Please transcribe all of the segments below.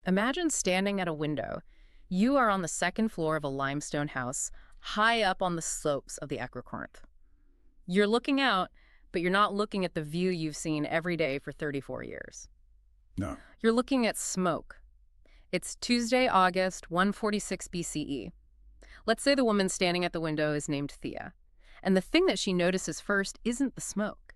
Imagine standing at a window. You are on the second floor of a limestone house, high up on the slopes of the Acrocorinth. You're looking out, but you're not looking at the view you've seen every day for 34 years. No. You're looking at smoke. It's Tuesday, August 146 BCE. Let's say the woman standing at the window is named Thea. And the thing that she notices first isn't the smoke.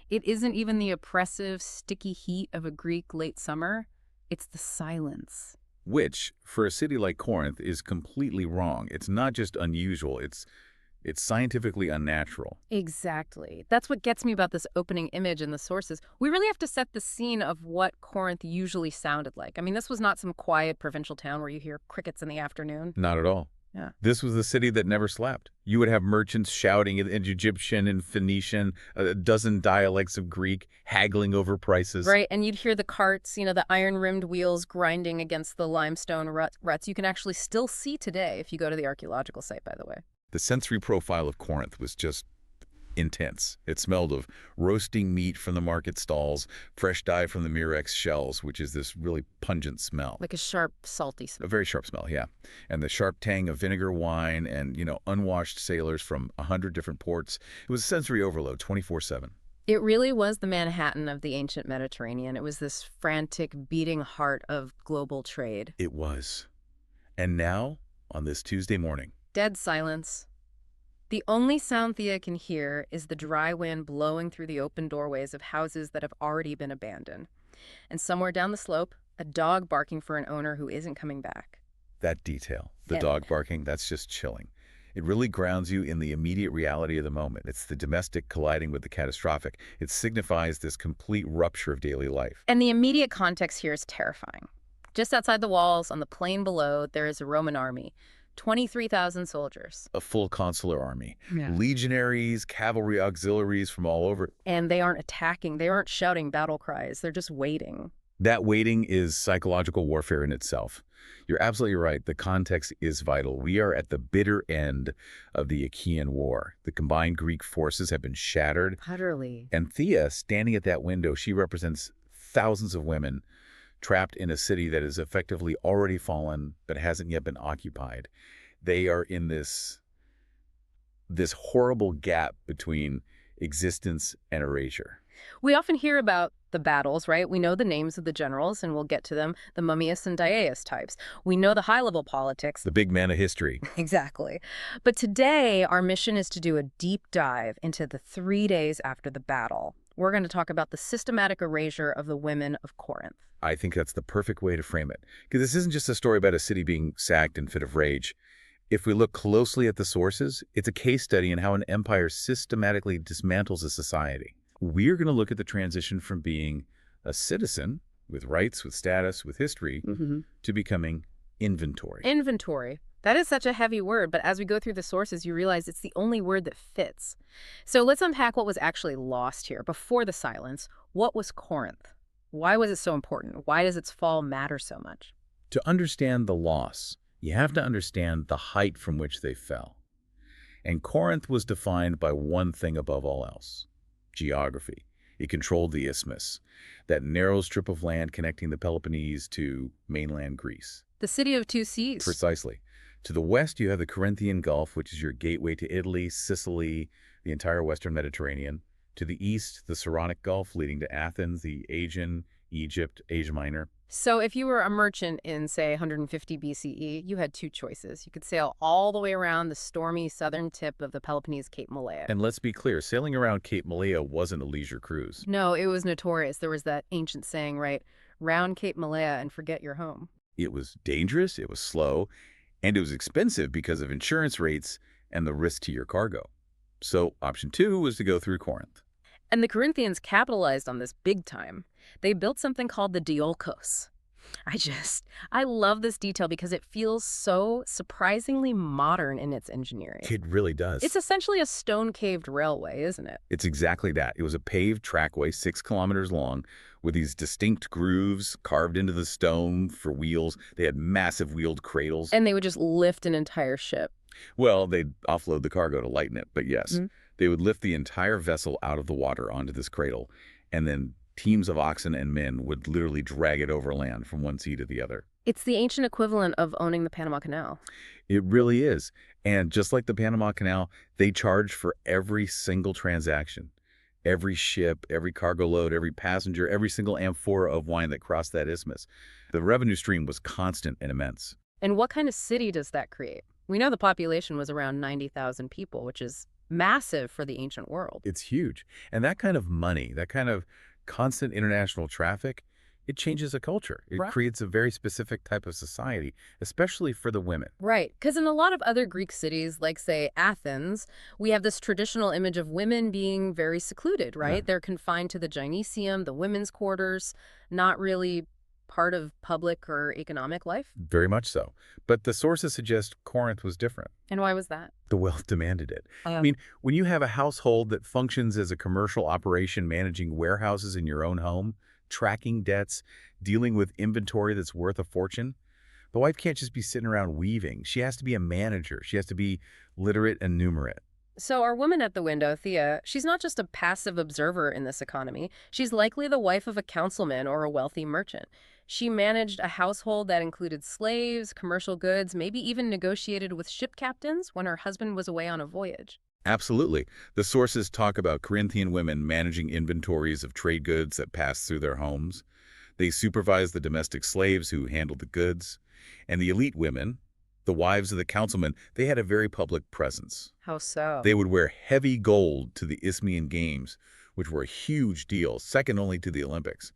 It isn't even the oppressive, sticky heat of a Greek late summer. It's the silence. Which, for a city like Corinth, is completely wrong. It's not just unusual, it's scientifically unnatural. Exactly. That's what gets me about this opening image in the sources. We really have to set the scene of what Corinth usually sounded like. I mean, this was not some quiet provincial town where you hear crickets in the afternoon. Not at all. Yeah. This was a city that never slept. You would have merchants shouting in Egyptian and Phoenician, a dozen dialects of Greek, haggling over prices. Right, and you'd hear the carts, the iron-rimmed wheels grinding against the limestone ruts. You can actually still see today if you go to the archaeological site, by the way. The sensory profile of Corinth was just intense. It smelled of roasting meat from the market stalls, fresh dye from the Murex shells, which is this really pungent smell. Like a sharp, salty smell. A very sharp smell, yeah. And the sharp tang of vinegar wine and, unwashed sailors from 100 different ports. It was a sensory overload 24/7. It really was the Manhattan of the ancient Mediterranean. It was this frantic, beating heart of global trade. It was. And now, on this Tuesday morning, Dead silence. The only sound Thea can hear is the dry wind blowing through the open doorways of houses that have already been abandoned. And somewhere down the slope, a dog barking for an owner who isn't coming back. that detail, the Yeah. dog barking, that's just chilling. It really grounds you in the immediate reality of the moment. It's the domestic colliding with the catastrophic. It signifies this complete rupture of daily life. And the immediate context here is terrifying. Just outside the walls, on the plain below, there is a Roman army. 23,000 soldiers. A full consular army. Yeah. Legionaries, cavalry auxiliaries from all over. And they aren't attacking. They aren't shouting battle cries. They're just waiting. That waiting is psychological warfare in itself. You're absolutely right. The context is vital. We are at the bitter end of the Achaean War. The combined Greek forces have been shattered. Utterly. And Thea, standing at that window, she represents thousands of women trapped in a city that is effectively already fallen but hasn't yet been occupied. They are in this horrible gap between existence and erasure. We often hear about the battles, right? We know the names of the generals, and we'll get to them, the Mummius and Daaeus types. We know the high-level politics. The big man of history. Exactly. But today, our mission is to do a deep dive into the 3 days after the battle. We're going to talk about the systematic erasure of the women of Corinth. I think that's the perfect way to frame it. Because this isn't just a story about a city being sacked in fit of rage. If we look closely at the sources, it's a case study in how an empire systematically dismantles a society. We're going to look at the transition from being a citizen with rights, with status, with history, to becoming inventory. Inventory. That is such a heavy word, but as we go through the sources, you realize it's the only word that fits. So let's unpack what was actually lost here. Before the silence, what was Corinth? Why was it so important? Why does its fall matter so much? To understand the loss, you have to understand the height from which they fell. And Corinth was defined by one thing above all else: geography. It controlled the isthmus, that narrow strip of land connecting the Peloponnese to mainland Greece. The city of two seas. Precisely. To the west, you have the Corinthian Gulf, which is your gateway to Italy, Sicily, the entire western Mediterranean. To the east, the Saronic Gulf, leading to Athens, the Aegean, Egypt, Asia Minor. So if you were a merchant in, say, 150 BCE, you had two choices. You could sail all the way around the stormy southern tip of the Peloponnese Cape Malea. And let's be clear, sailing around Cape Malea wasn't a leisure cruise. No, it was notorious. There was that ancient saying, right? Round Cape Malea and forget your home. It was dangerous, it was slow, and it was expensive because of insurance rates and the risk to your cargo. So option 2 was to go through Corinth. And the Corinthians capitalized on this big time. They built something called the Diolkos. I love this detail because it feels so surprisingly modern in its engineering. It really does. It's essentially a stone-caved railway, isn't it? It's exactly that. It was a paved trackway 6 kilometers long with these distinct grooves carved into the stone for wheels. They had massive wheeled cradles. And they would just lift an entire ship. Well, they'd offload the cargo to lighten it, but yes. They would lift the entire vessel out of the water onto this cradle and then Teams of oxen and men would literally drag it overland from one sea to the other. It's the ancient equivalent of owning the Panama Canal. It really is. And just like the Panama Canal, they charged for every single transaction. Every ship, every cargo load, every passenger, every single amphora of wine that crossed that isthmus. The revenue stream was constant and immense. And what kind of city does that create? We know the population was around 90,000 people, which is massive for the ancient world. It's huge. And that kind of money, that kind of constant international traffic, it changes a culture. It Right. creates a very specific type of society, especially for the women. Right, because in a lot of other Greek cities, like, say, Athens, we have this traditional image of women being very secluded, Yeah. right? They're confined to the gynecium, the women's quarters, not really part of public or economic life. Very much so. But the sources suggest Corinth was different. And why was that? The wealth demanded it. I Um, mean, when you have a household that functions as a commercial operation managing warehouses in your own home, tracking debts, dealing with inventory that's worth a fortune, the wife can't just be sitting around weaving. She has to be a manager. She has to be literate and numerate. So our woman at the window, Thea, she's not just a passive observer in this economy. She's likely the wife of a councilman or a wealthy merchant. She managed a household that included slaves, commercial goods, maybe even negotiated with ship captains when her husband was away on a voyage. Absolutely. The sources talk about Corinthian women managing inventories of trade goods that passed through their homes. They supervised the domestic slaves who handled the goods. And the elite women, the wives of the councilmen, they had a very public presence. How so? They would wear heavy gold to the Isthmian Games, which were a huge deal, second only to the Olympics.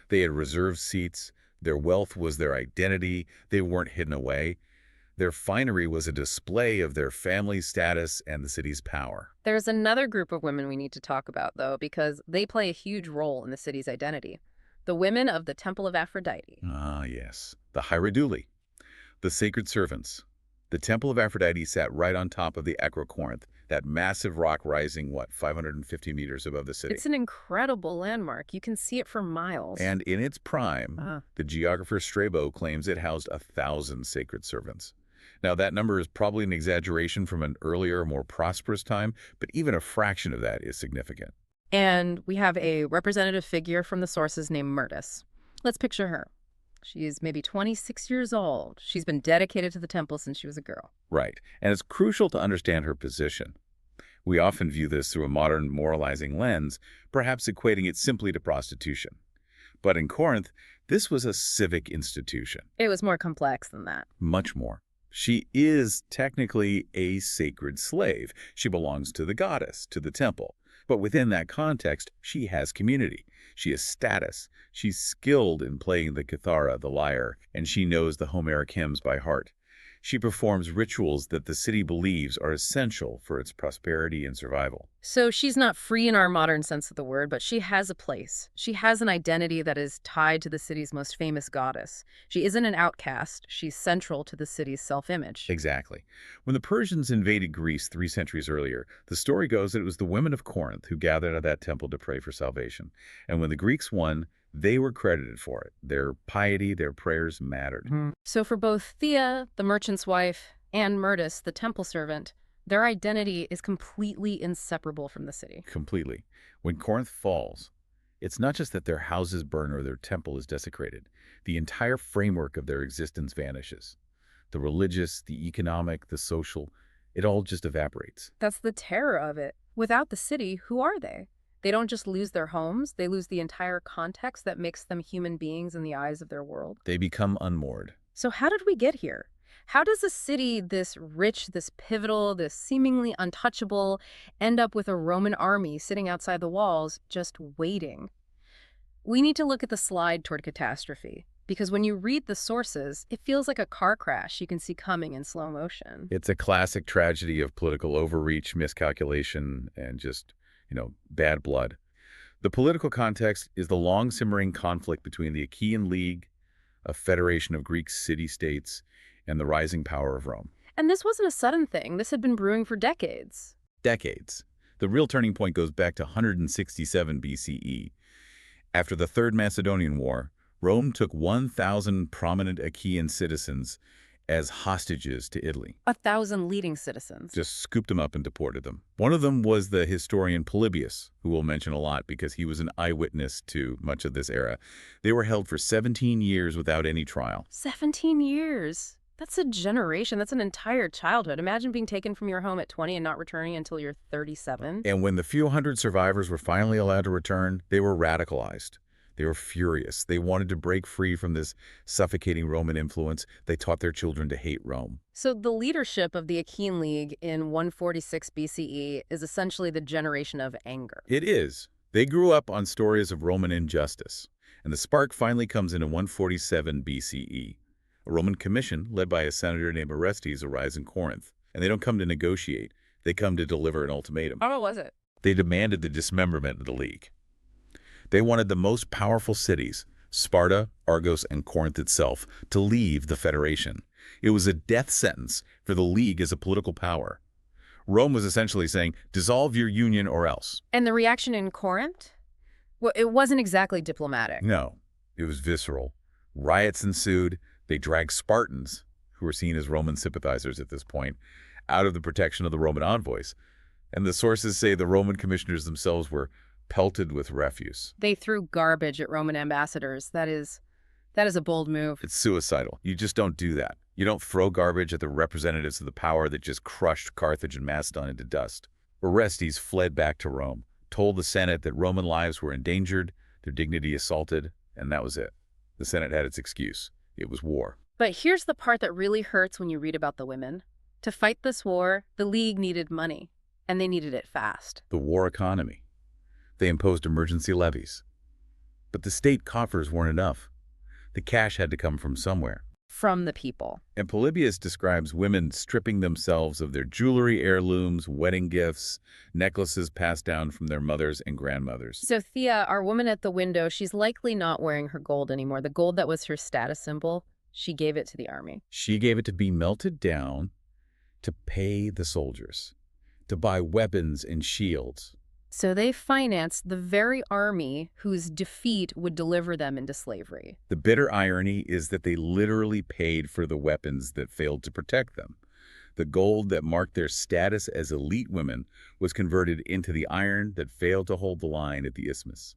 They had reserved seats. Their wealth was their identity. They weren't hidden away. Their finery was a display of their family's status and the city's power. There's another group of women we need to talk about, though, because they play a huge role in the city's identity. The women of the Temple of Aphrodite. Ah, yes. The Hieroduli, the sacred servants. The Temple of Aphrodite sat right on top of the Acrocorinth, that massive rock rising, 550 meters above the city. It's an incredible landmark. You can see it for miles. And in its prime, Uh, the geographer Strabo claims it housed 1,000 sacred servants. Now, that number is probably an exaggeration from an earlier, more prosperous time, but even a fraction of that is significant. And we have a representative figure from the sources named Myrtis. Let's picture her. She's maybe 26 years old. She's been dedicated to the temple since she was a girl. Right. And it's crucial to understand her position. We often view this through a modern moralizing lens, perhaps equating it simply to prostitution. But in Corinth, this was a civic institution. It was more complex than that. Much more. She is technically a sacred slave. She belongs to the goddess, to the temple. But within that context, she has community. She has status. She's skilled in playing the kithara, the lyre, and she knows the Homeric hymns by heart. She performs rituals that the city believes are essential for its prosperity and survival. So she's not free in our modern sense of the word, but she has a place. She has an identity that is tied to the city's most famous goddess. She isn't an outcast. She's central to the city's self-image. Exactly. When the Persians invaded Greece 3 centuries earlier, the story goes that it was the women of Corinth who gathered at that temple to pray for salvation. And when the Greeks won, they were credited for it. Their piety, their prayers mattered. So for both Thea, the merchant's wife, and Myrtis, the temple servant, their identity is completely inseparable from the city. Completely. When Corinth falls, it's not just that their houses burn or their temple is desecrated. The entire framework of their existence vanishes. The religious, the economic, the social, it all just evaporates. That's the terror of it. Without the city, who are they? They don't just lose their homes, they lose the entire context that makes them human beings in the eyes of their world. They become unmoored. So how did we get here? How does a city this rich, this pivotal, this seemingly untouchable end up with a Roman army sitting outside the walls just waiting? We need to look at the slide toward catastrophe, because when you read the sources, it feels like a car crash you can see coming in slow motion. It's a classic tragedy of political overreach, miscalculation, and just, bad blood. The political context is the long-simmering conflict between the Achaean League, a federation of Greek city-states, and the rising power of Rome. And this wasn't a sudden thing. This had been brewing for decades. Decades. The real turning point goes back to 167 BCE. After the Third Macedonian War, Rome took 1,000 prominent Achaean citizens as hostages to Italy. 1,000 leading citizens. Just scooped them up and deported them. One of them was the historian Polybius, who we'll mention a lot because he was an eyewitness to much of this era. They were held for 17 years without any trial. 17 years. That's a generation. That's an entire childhood. Imagine being taken from your home at 20 and not returning until you're 37. And when the few hundred survivors were finally allowed to return, they were radicalized. They were furious. They wanted to break free from this suffocating Roman influence. They taught their children to hate Rome. So the leadership of the Achaean League in 146 BCE is essentially the generation of anger. It is. They grew up on stories of Roman injustice. And the spark finally comes in 147 BCE. A Roman commission, led by a senator named Orestes, arrives in Corinth. And they don't come to negotiate. They come to deliver an ultimatum. Oh, what was it? They demanded the dismemberment of the League. They wanted the most powerful cities, Sparta, Argos, and Corinth itself, to leave the Federation. It was a death sentence for the League as a political power. Rome was essentially saying, dissolve your union or else. And the reaction in Corinth? Well, it wasn't exactly diplomatic. No, it was visceral. Riots ensued. They dragged Spartans, who were seen as Roman sympathizers at this point, out of the protection of the Roman envoys. And the sources say the Roman commissioners themselves were pelted with refuse. They threw garbage at Roman ambassadors. That is a bold move. It's suicidal. You just don't do that. You don't throw garbage at the representatives of the power that just crushed Carthage and Macedon into dust. Orestes fled back to Rome, told the Senate that Roman lives were endangered, their dignity assaulted, and that was it. The Senate had its excuse. It was war. But here's the part that really hurts when you read about the women. To fight this war, the League needed money, and they needed it fast. The war economy. They imposed emergency levies. But the state coffers weren't enough. The cash had to come from somewhere. From the people. And Polybius describes women stripping themselves of their jewelry, heirlooms, wedding gifts, necklaces passed down from their mothers and grandmothers. So Thea, our woman at the window, she's likely not wearing her gold anymore. The gold that was her status symbol, she gave it to the army. She gave it to be melted down to pay the soldiers, to buy weapons and shields. So they financed the very army whose defeat would deliver them into slavery. The bitter irony is that they literally paid for the weapons that failed to protect them. The gold that marked their status as elite women was converted into the iron that failed to hold the line at the isthmus.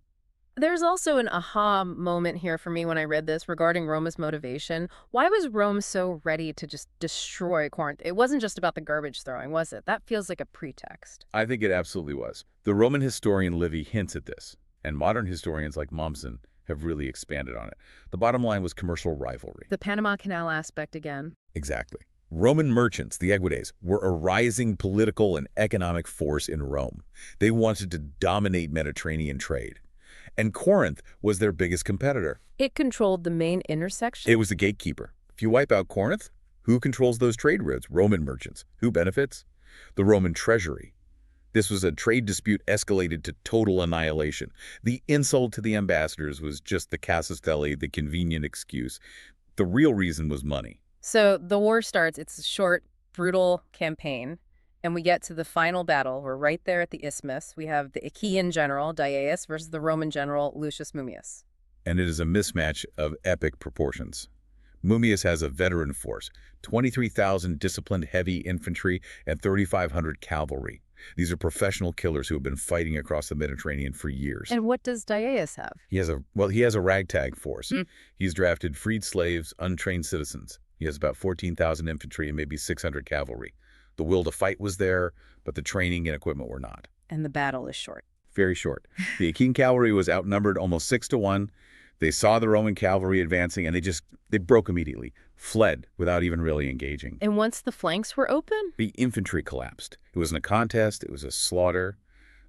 There's also an aha moment here for me when I read this regarding Rome's motivation. Why was Rome so ready to just destroy Corinth? It wasn't just about the garbage throwing, was it? That feels like a pretext. I think it absolutely was. The Roman historian Livy hints at this, and modern historians like Mommsen have really expanded on it. The bottom line was commercial rivalry. The Panama Canal aspect again. Exactly. Roman merchants, the Aequides, were a rising political and economic force in Rome. They wanted to dominate Mediterranean trade. And Corinth was their biggest competitor. It controlled the main intersection? It was the gatekeeper. If you wipe out Corinth, who controls those trade routes? Roman merchants. Who benefits? The Roman treasury. This was a trade dispute escalated to total annihilation. The insult to the ambassadors was just the casus belli, the convenient excuse. The real reason was money. So the war starts. It's a short, brutal campaign. And we get to the final battle. We're right there at the isthmus. We have the Achaean general, Dyaeus, versus the Roman general, Lucius Mummius. And it is a mismatch of epic proportions. Mummius has a veteran force, 23,000 disciplined heavy infantry and 3,500 cavalry. These are professional killers who have been fighting across the Mediterranean for years. And what does Dyaeus have? He has a ragtag force. He's drafted freed slaves, untrained citizens. He has about 14,000 infantry and maybe 600 cavalry. The will to fight was there, but the training and equipment were not. And the battle is short. Very short. The Achaean cavalry was outnumbered almost 6-1. They saw the Roman cavalry advancing, and they broke immediately, fled without even really engaging. And once the flanks were open? The infantry collapsed. It wasn't a contest. It was a slaughter.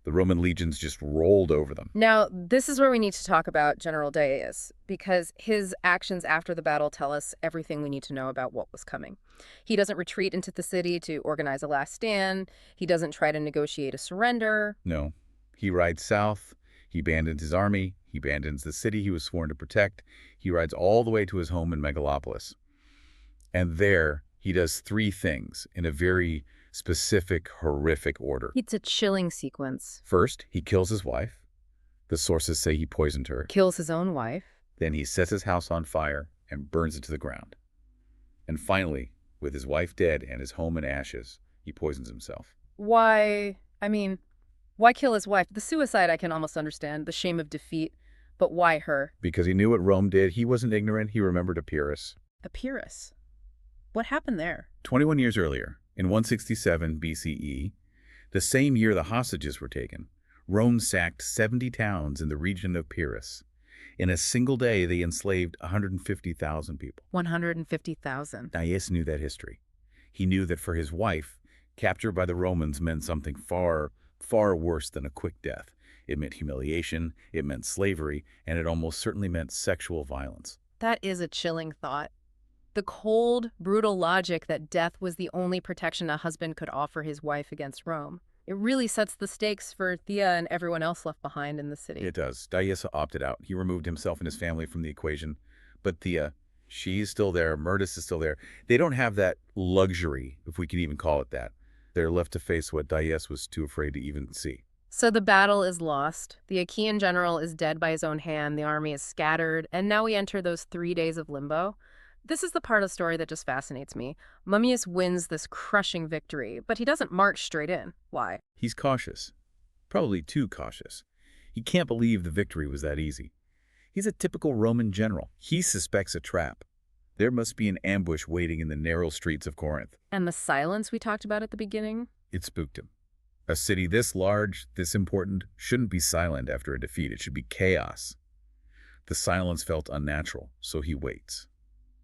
The Roman legions just rolled over them. Now, this is where we need to talk about General Dyaeus, because his actions after the battle tell us everything we need to know about what was coming. He doesn't retreat into the city to organize a last stand. He doesn't try to negotiate a surrender. No. He rides south. He abandons his army. He abandons the city he was sworn to protect. He rides all the way to his home in Megalopolis. And there, he does 3 things in a very specific, horrific order. It's a chilling sequence. First, he kills his wife. The sources say he poisoned her. Kills his own wife. Then he sets his house on fire and burns it to the ground. And finally, With his wife dead and his home in ashes, he poisons himself. Why? I mean, why kill his wife? The suicide I can almost understand, the shame of defeat. But why her? Because he knew what Rome did, he wasn't ignorant, he remembered Epirus. Epirus. What happened there? 21 years earlier, in 167 BCE, the same year the hostages were taken, Rome sacked 70 towns in the region of Epirus. In a single day, they enslaved 150,000 people. 150,000. Dias knew that history. He knew that for his wife, capture by the Romans meant something far, far worse than a quick death. It meant humiliation, it meant slavery, and it almost certainly meant sexual violence. That is a chilling thought. The cold, brutal logic that death was the only protection a husband could offer his wife against Rome. It really sets the stakes for Thea and everyone else left behind in the city. It does. Dias opted out. He removed himself and his family from the equation. But Thea, she's still there. Myrtis is still there. They don't have that luxury, if we can even call it that. They're left to face what Dias was too afraid to even see. So the battle is lost. The Achaean general is dead by his own hand. The army is scattered. And now we enter those 3 days of limbo. This is the part of the story that just fascinates me. Mummius wins this crushing victory, but he doesn't march straight in. Why? He's cautious. Probably too cautious. He can't believe the victory was that easy. He's a typical Roman general. He suspects a trap. There must be an ambush waiting in the narrow streets of Corinth. And the silence we talked about at the beginning? It spooked him. A city this large, this important, shouldn't be silent after a defeat. It should be chaos. The silence felt unnatural, so he waits.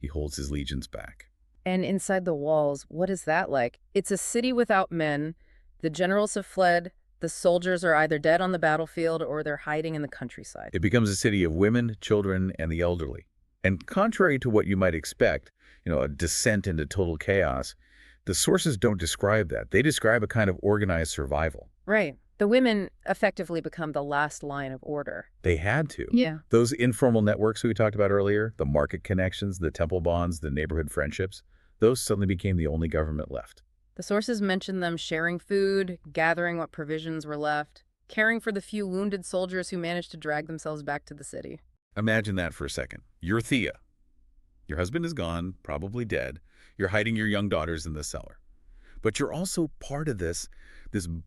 He holds his legions back. And inside the walls, what is that like? It's a city without men. The generals have fled. The soldiers are either dead on the battlefield or they're hiding in the countryside. It becomes a city of women, children, and the elderly. And contrary to what you might expect, a descent into total chaos, the sources don't describe that. They describe a kind of organized survival. Right. The women effectively become the last line of order. They had to. Yeah. Those informal networks we talked about earlier, the market connections, the temple bonds, the neighborhood friendships, those suddenly became the only government left. The sources mention them sharing food, gathering what provisions were left, caring for the few wounded soldiers who managed to drag themselves back to the city. Imagine that for a second. You're Thea. Your husband is gone, probably dead. You're hiding your young daughters in the cellar. But you're also part of this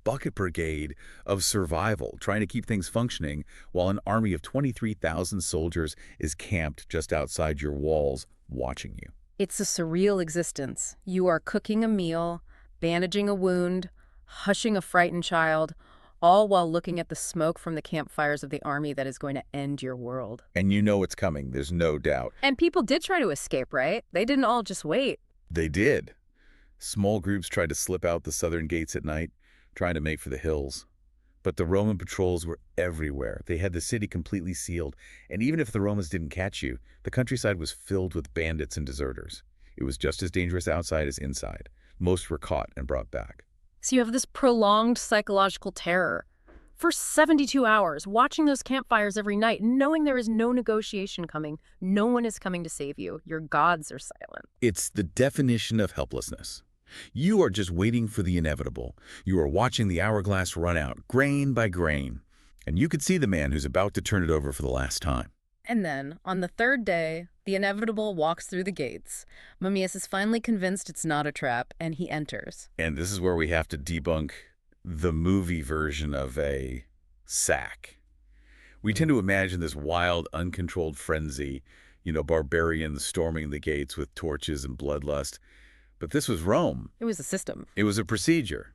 bucket brigade of survival, trying to keep things functioning while an army of 23,000 soldiers is camped just outside your walls watching you. It's a surreal existence. You are cooking a meal, bandaging a wound, hushing a frightened child, all while looking at the smoke from the campfires of the army that is going to end your world. And you know it's coming, there's no doubt. And people did try to escape, right? They didn't all just wait. They did. Small groups tried to slip out the southern gates at night, trying to make for the hills. But the Roman patrols were everywhere. They had the city completely sealed. And even if the Romans didn't catch you, the countryside was filled with bandits and deserters. It was just as dangerous outside as inside. Most were caught and brought back. So you have this prolonged psychological terror. For 72 hours, watching those campfires every night, knowing there is no negotiation coming, no one is coming to save you. Your gods are silent. It's the definition of helplessness. You are just waiting for the inevitable. You are watching the hourglass run out, grain by grain. And you could see the man who's about to turn it over for the last time. And then, on the third day, the inevitable walks through the gates. Mummius is finally convinced it's not a trap, and he enters. And this is where we have to debunk the movie version of a sack. We tend to imagine this wild, uncontrolled frenzy, barbarians storming the gates with torches and bloodlust. But this was Rome. It was a system. It was a procedure.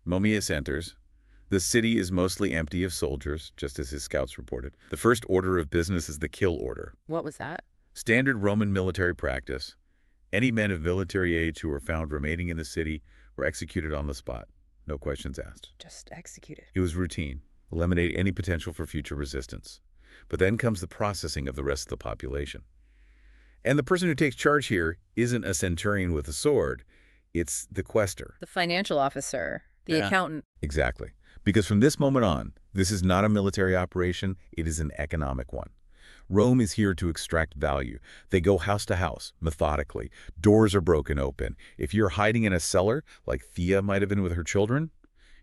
Mummius enters. The city is mostly empty of soldiers, just as his scouts reported. The first order of business is the kill order. What was that? Standard Roman military practice. Any men of military age who were found remaining in the city were executed on the spot. No questions asked. Just executed. It was routine. Eliminate any potential for future resistance. But then comes the processing of the rest of the population. And the person who takes charge here isn't a centurion with a sword. It's the quaestor. The financial officer. The accountant. Exactly. Because from this moment on, this is not a military operation, it is an economic one. Rome is here to extract value. They go house to house, methodically. Doors are broken open. If you're hiding in a cellar, like Thea might have been with her children,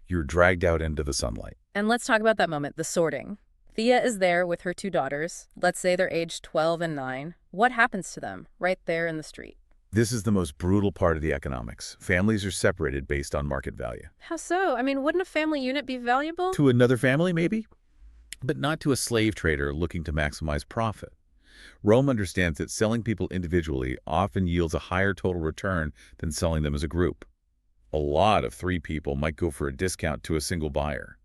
you're dragged out into the sunlight. And let's talk about that moment, the sorting. Thea is there with her 2 daughters. Let's say they're aged 12 and 9. What happens to them right there in the street? This is the most brutal part of the economics. Families are separated based on market value. How so? I mean, wouldn't a family unit be valuable? To another family, maybe, but not to a slave trader looking to maximize profit. Rome understands that selling people individually often yields a higher total return than selling them as a group. A lot of three people might go for a discount to a single buyer,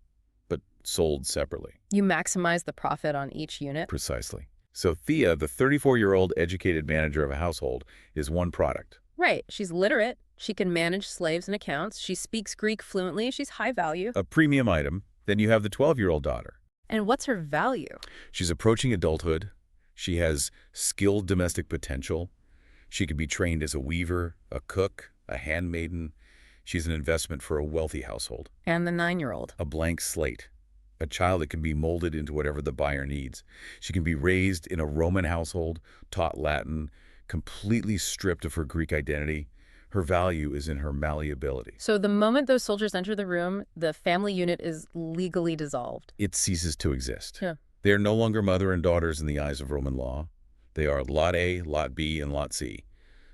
but sold separately. You maximize the profit on each unit? Precisely. So Thea, the 34-year-old educated manager of a household, is one product. Right. She's literate. She can manage slaves and accounts. She speaks Greek fluently. She's high value. A premium item. Then you have the 12-year-old daughter. And what's her value? She's approaching adulthood. She has skilled domestic potential. She could be trained as a weaver, a cook, a handmaiden. She's an investment for a wealthy household. And the 9-year-old. A blank slate. A child that can be molded into whatever the buyer needs. She can be raised in a Roman household, taught Latin, completely stripped of her Greek identity. Her value is in her malleability. So the moment those soldiers enter the room, the family unit is legally dissolved. It ceases to exist. Yeah. They are no longer mother and daughters in the eyes of Roman law. They are Lot A, Lot B, and Lot C.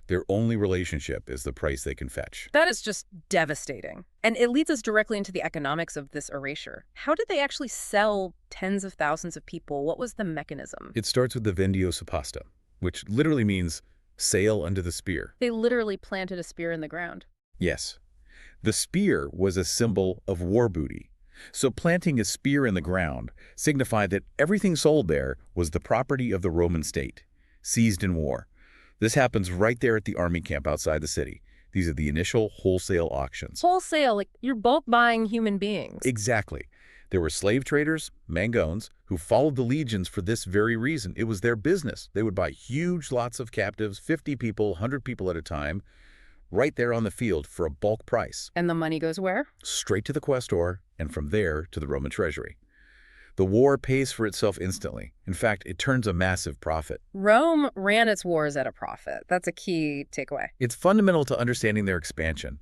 Their only relationship is the price they can fetch. That is just devastating. And it leads us directly into the economics of this erasure. How did they actually sell tens of thousands of people? What was the mechanism? It starts with the vendio supposta, which literally means sail under the spear. They literally planted a spear in the ground. Yes. The spear was a symbol of war booty. So planting a spear in the ground signified that everything sold there was the property of the Roman state, seized in war. This happens right there at the army camp outside the city. These are the initial wholesale auctions. Wholesale, like you're bulk buying human beings. Exactly. There were slave traders, mangones, who followed the legions for this very reason. It was their business. They would buy huge lots of captives, 50 people, 100 people at a time, right there on the field for a bulk price. And the money goes where? Straight to the questor, and from there to the Roman treasury. The war pays for itself instantly. In fact, it turns a massive profit. Rome ran its wars at a profit. That's a key takeaway. It's fundamental to understanding their expansion.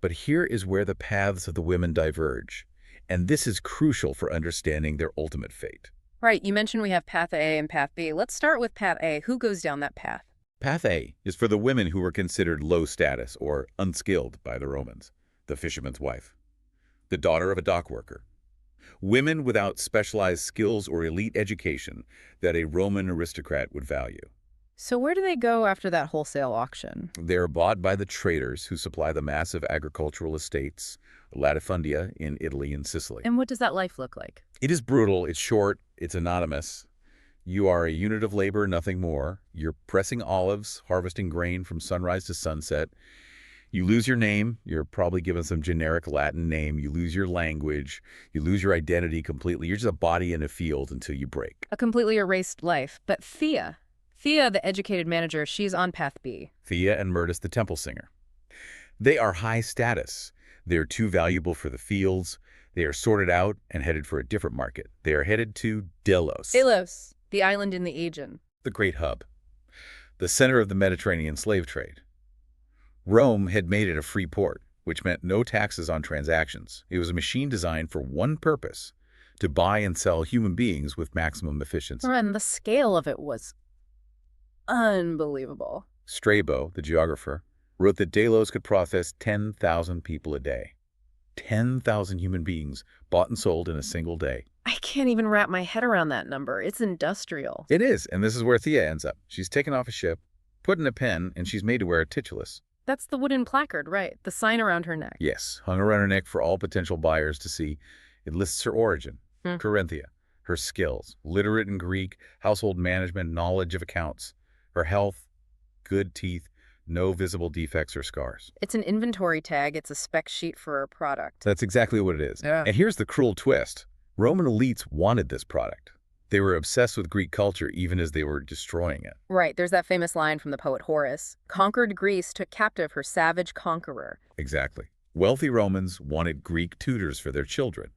But here is where the paths of the women diverge. And this is crucial for understanding their ultimate fate. Right, you mentioned we have path A and path B. Let's start with path A. Who goes down that path? Path A is for the women who were considered low status or unskilled by the Romans. The fisherman's wife. The daughter of a dock worker. Women without specialized skills or elite education that a Roman aristocrat would value. So where do they go after that wholesale auction? They're bought by the traders who supply the massive agricultural estates, latifundia in Italy and Sicily. And what does that life look like? It is brutal, it's short, it's anonymous. You are a unit of labor, nothing more. You're pressing olives, harvesting grain from sunrise to sunset. You lose your name. You're probably given some generic Latin name. You lose your language. You lose your identity completely. You're just a body in a field until you break. A completely erased life. But Thea, the educated manager, she's on path B. Thea and Myrtis, the temple singer. They are high status. They're too valuable for the fields. They are sorted out and headed for a different market. They are headed to Delos. Delos, the island in the Aegean. The great hub. The center of the Mediterranean slave trade. Rome had made it a free port, which meant no taxes on transactions. It was a machine designed for one purpose, to buy and sell human beings with maximum efficiency. And the scale of it was unbelievable. Strabo, the geographer, wrote that Delos could process 10,000 people a day. 10,000 human beings bought and sold in a single day. I can't even wrap my head around that number. It's industrial. It is, and this is where Thea ends up. She's taken off a ship, put in a pen, and she's made to wear a titulus. That's the wooden placard, right? The sign around her neck. Yes, hung around her neck for all potential buyers to see. It lists her origin, Corinthia, her skills, literate in Greek, household management, knowledge of accounts, her health, good teeth, no visible defects or scars. It's an inventory tag. It's a spec sheet for a product. That's exactly what it is. Yeah. And here's the cruel twist. Roman elites wanted this product. They were obsessed with Greek culture even as they were destroying it. Right, there's that famous line from the poet Horace. Conquered Greece took captive her savage conqueror. Exactly. Wealthy Romans wanted Greek tutors for their children.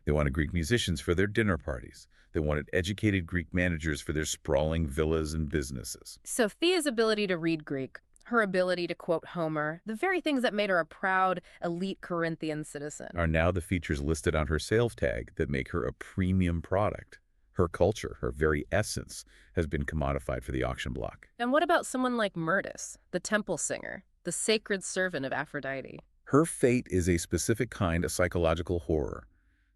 They wanted Greek musicians for their dinner parties. They wanted educated Greek managers for their sprawling villas and businesses. So Thea's ability to read Greek, her ability to quote Homer, the very things that made her a proud, elite Corinthian citizen, are now the features listed on her sales tag that make her a premium product. Her culture, her very essence, has been commodified for the auction block. And what about someone like Myrtis, the temple singer, the sacred servant of Aphrodite? Her fate is a specific kind of psychological horror.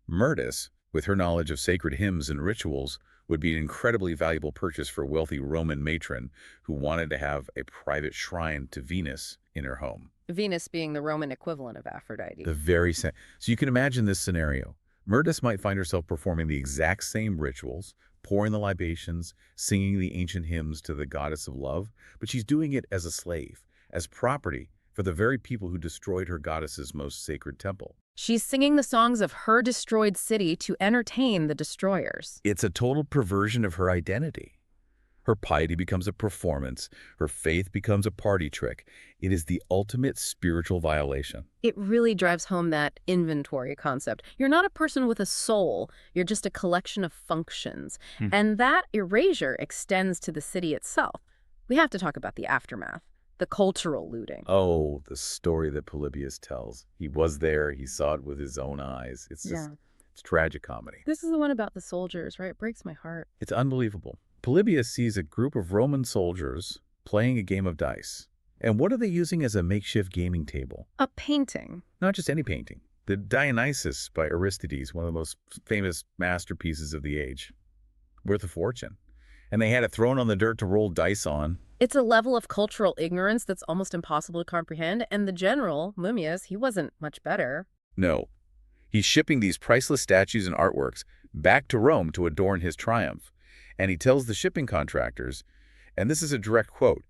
Myrtis, with her knowledge of sacred hymns and rituals, would be an incredibly valuable purchase for a wealthy Roman matron who wanted to have a private shrine to Venus in her home. Venus being the Roman equivalent of Aphrodite. The very same. So you can imagine this scenario. Myrtis might find herself performing the exact same rituals, pouring the libations, singing the ancient hymns to the goddess of love, but she's doing it as a slave, as property for the very people who destroyed her goddess's most sacred temple. She's singing the songs of her destroyed city to entertain the destroyers. It's a total perversion of her identity. Her piety becomes a performance. Her faith becomes a party trick. It is the ultimate spiritual violation. It really drives home that inventory concept. You're not a person with a soul. You're just a collection of functions. And that erasure extends to the city itself. We have to talk about the aftermath, the cultural looting. Oh, the story that Polybius tells. He was there. He saw it with his own eyes. It's just, it's tragic comedy. This is the one about the soldiers, right? It breaks my heart. It's unbelievable. Polybius sees a group of Roman soldiers playing a game of dice. And what are they using as a makeshift gaming table? A painting. Not just any painting. The Dionysus by Aristides, one of the most famous masterpieces of the age. Worth a fortune. And they had it thrown on the dirt to roll dice on. It's a level of cultural ignorance that's almost impossible to comprehend. And the general, Mummius, he wasn't much better. No. He's shipping these priceless statues and artworks back to Rome to adorn his triumph. And he tells the shipping contractors, and this is a direct quote,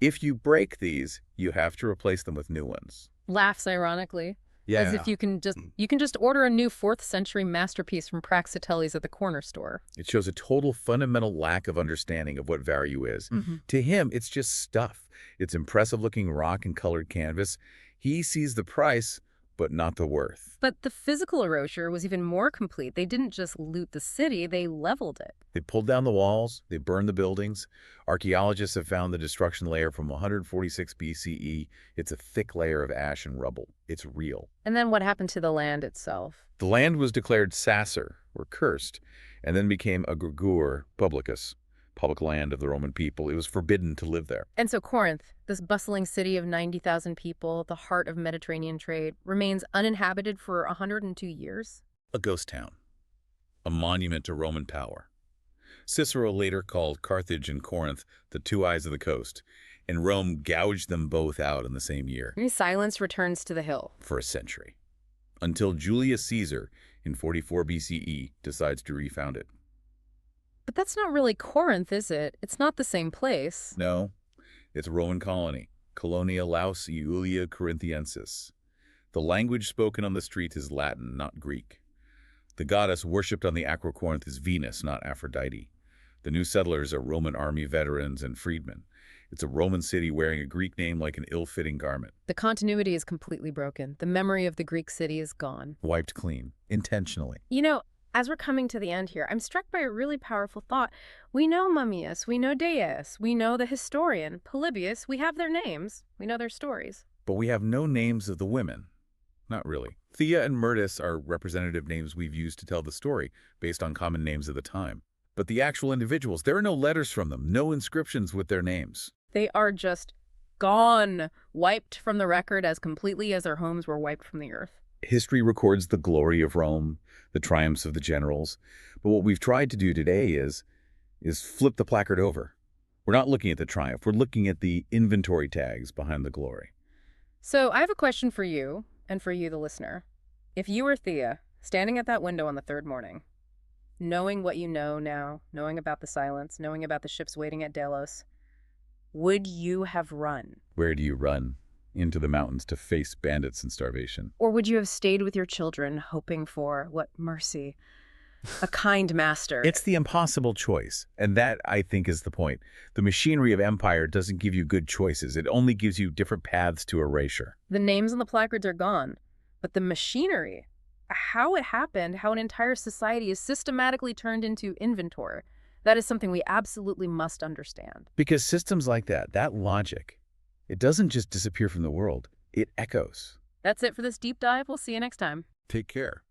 "If you break these, you have to replace them with new ones." Laughs ironically. Yeah. As if you can just order a new 4th century masterpiece from Praxiteles at the corner store. It shows a total fundamental lack of understanding of what value is. To him, it's just stuff. It's impressive-looking rock and colored canvas. He sees the price, but not the worth. But the physical erasure was even more complete. They didn't just loot the city, they leveled it. They pulled down the walls. They burned the buildings. Archaeologists have found the destruction layer from 146 BCE. It's a thick layer of ash and rubble. It's real. And then what happened to the land itself? The land was declared sacer, or cursed, and then became a gregor publicus, public land of the Roman people. It was forbidden to live there. And so Corinth, this bustling city of 90,000 people, the heart of Mediterranean trade, remains uninhabited for 102 years? A ghost town. A monument to Roman power. Cicero later called Carthage and Corinth the two eyes of the coast, and Rome gouged them both out in the same year. Silence returns to the hill. For a century. Until Julius Caesar, in 44 BCE, decides to refound it. But that's not really Corinth, is it? It's not the same place. No, it's a Roman colony, Colonia Laus Iulia Corinthiensis. The language spoken on the street is Latin, not Greek. The goddess worshipped on the Acrocorinth is Venus, not Aphrodite. The new settlers are Roman army veterans and freedmen. It's a Roman city wearing a Greek name like an ill-fitting garment. The continuity is completely broken. The memory of the Greek city is gone. Wiped clean, intentionally. You know, as we're coming to the end here, I'm struck by a really powerful thought. We know Mummius, we know Deus, we know the historian, Polybius, we have their names, we know their stories. But we have no names of the women. Not really. Thea and Myrtis are representative names we've used to tell the story, based on common names of the time. But the actual individuals, there are no letters from them, no inscriptions with their names. They are just gone, wiped from the record as completely as their homes were wiped from the earth. History records the glory of Rome, the triumphs of the generals. But what we've tried to do today is flip the placard over. We're not looking at the triumph. We're looking at the inventory tags behind the glory. So I have a question for you, and for you, the listener. If you were Thea, standing at that window on the 3rd morning, knowing what you know now, knowing about the silence, knowing about the ships waiting at Delos, would you have run? Where do you run? Into the mountains to face bandits and starvation. Or would you have stayed with your children, hoping for, what mercy, a kind master? It's the impossible choice. And that, I think, is the point. The machinery of empire doesn't give you good choices. It only gives you different paths to erasure. The names on the placards are gone, but the machinery, how it happened, how an entire society is systematically turned into inventory, that is something we absolutely must understand. Because systems like that logic, it doesn't just disappear from the world. It echoes. That's it for this deep dive. We'll see you next time. Take care.